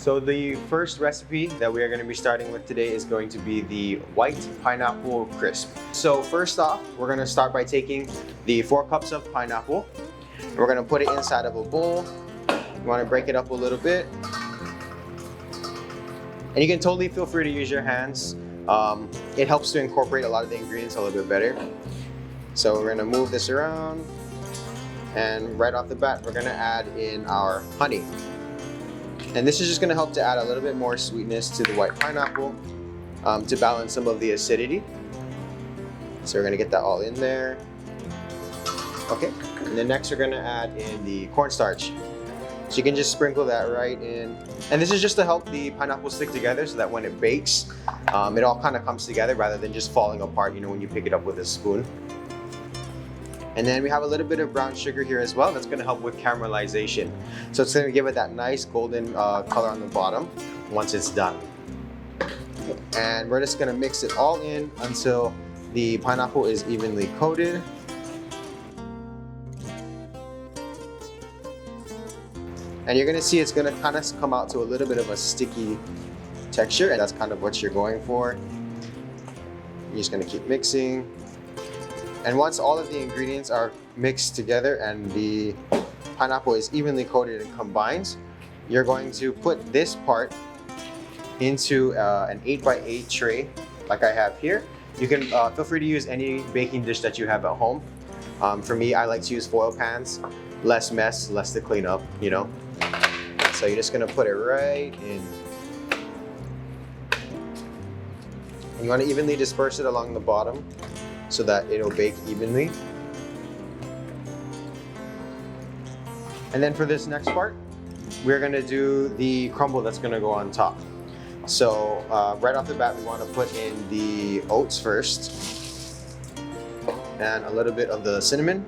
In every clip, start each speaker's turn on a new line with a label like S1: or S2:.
S1: So the first recipe that we are going to be starting with today is going to be the white pineapple crisp. So first off, we're going to start by taking the 4 cups of pineapple. We're going to put it inside of a bowl. You want to break it up a little bit. And you can totally feel free to use your hands. It helps to incorporate a lot of the ingredients a little bit better. So we're going to move this around. And right off the bat, we're going to add in our honey. And this is just going to help to add a little bit more sweetness to the white pineapple to balance some of the acidity. So we're going to get that all in there. Okay, and then next we're going to add in the cornstarch. So you can just sprinkle that right in. And this is just to help the pineapple stick together so that when it bakes, it all kind of comes together rather than just falling apart, you know, when you pick it up with a spoon. And then we have a little bit of brown sugar here as well. That's going to help with caramelization. So it's going to give it that nice golden color on the bottom once it's done. And we're just going to mix it all in until the pineapple is evenly coated. And you're going to see it's going to kind of come out to a little bit of a sticky texture, and that's kind of what you're going for. You're just going to keep mixing. And once all of the ingredients are mixed together and the pineapple is evenly coated and combined, you're going to put this part into an 8x8 tray like I have here. You can feel free to use any baking dish that you have at home. For me, I like to use foil pans. Less mess, less to clean up, you know. So you're just gonna put it right in. And you want to evenly disperse it along the bottom so that it'll bake evenly. And then for this next part, we're gonna do the crumble that's gonna go on top. So right off the bat, we want to put in the oats first and a little bit of the cinnamon.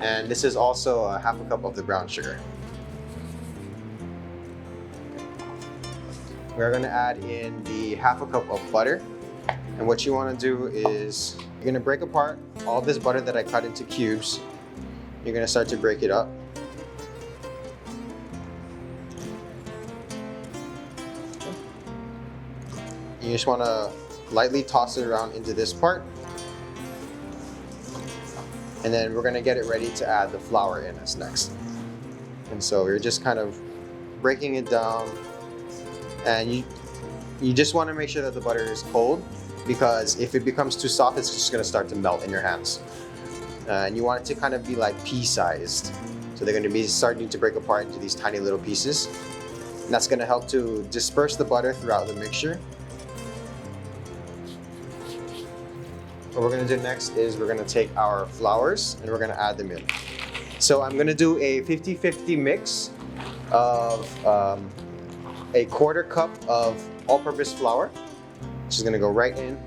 S1: And this is also a half a cup of the brown sugar. We're gonna add in the half a cup of butter. And what you wanna do is, you're gonna break apart all this butter that I cut into cubes. You're gonna start to break it up. You just wanna lightly toss it around into this part. And then we're gonna get it ready to add the flour in as next. And so we're just kind of breaking it down. And you just wanna make sure that the butter is cold, because if it becomes too soft, it's just gonna start to melt in your hands. And you want it to kind of be like pea-sized. So they're gonna be starting to break apart into these tiny little pieces. And that's gonna help to disperse the butter throughout the mixture. What we're gonna do next is we're gonna take our flours and we're gonna add them in. So I'm gonna do a 50-50 mix of a 1/4 cup of all-purpose flour, which is gonna go right in.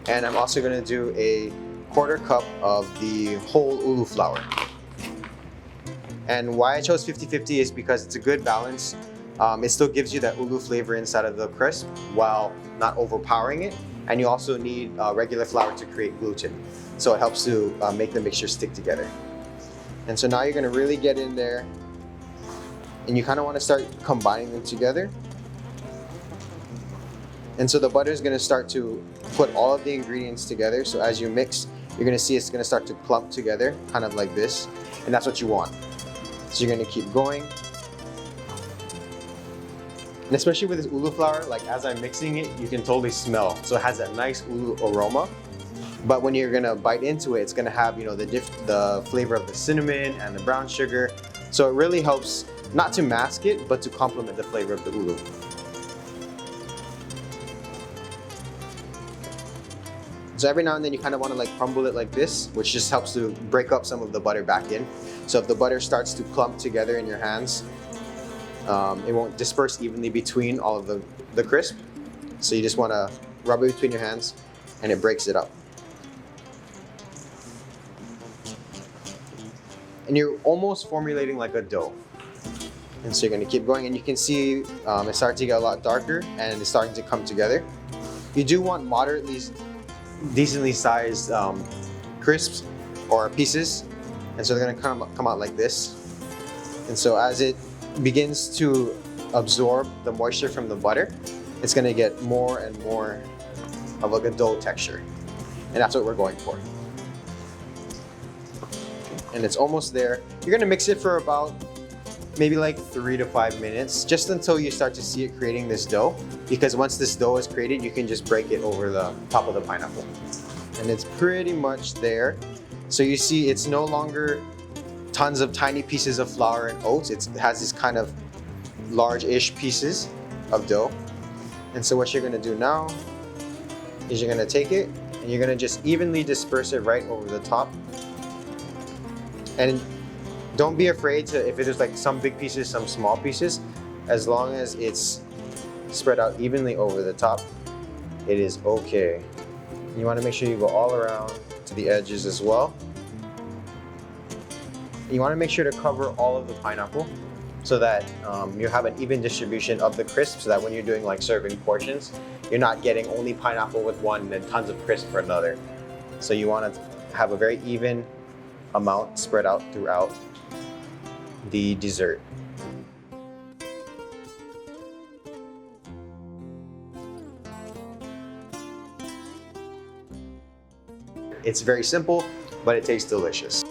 S1: And I'm also gonna do a 1/4 cup of the whole ulu flour. And why I chose 50-50 is because it's a good balance. It still gives you that ulu flavor inside of the crisp while not overpowering it. And you also need regular flour to create gluten. So it helps to make the mixture stick together. And so now you're gonna really get in there, and you kind of want to start combining them together. And so the butter is gonna start to put all of the ingredients together. So as you mix, you're gonna see it's gonna start to clump together, kind of like this. And that's what you want. So you're gonna keep going. And especially with this ulu flour, like as I'm mixing it, you can totally smell. So it has that nice ulu aroma. But when you're gonna bite into it, it's gonna have, you know, the flavor of the cinnamon and the brown sugar. So it really helps not to mask it, but to complement the flavor of the ulu. So every now and then you kind of want to like crumble it like this, which just helps to break up some of the butter back in. So if the butter starts to clump together in your hands, it won't disperse evenly between all of the crisp. So you just want to rub it between your hands and it breaks it up. And you're almost formulating like a dough. And so you're going to keep going, and you can see it's starting to get a lot darker and it's starting to come together. You do want moderately, decently sized crisps or pieces. And so they're going to come out like this. And so as it begins to absorb the moisture from the butter, it's gonna get more and more of like a dough texture. And that's what we're going for. And it's almost there. You're gonna mix it for about maybe like 3 to 5 minutes, just until you start to see it creating this dough. Because once this dough is created, you can just break it over the top of the pineapple. And it's pretty much there. So you see it's no longer tons of tiny pieces of flour and oats. It has these kind of large-ish pieces of dough. And so what you're gonna do now is you're gonna take it and you're gonna just evenly disperse it right over the top. And don't be afraid to, if there's like some big pieces, some small pieces, as long as it's spread out evenly over the top, it is okay. You wanna make sure you go all around to the edges as well. You wanna make sure to cover all of the pineapple so that you have an even distribution of the crisp, so that when you're doing like serving portions, you're not getting only pineapple with one and then tons of crisp for another. So you wanna have a very even amount spread out throughout the dessert. It's very simple, but it tastes delicious.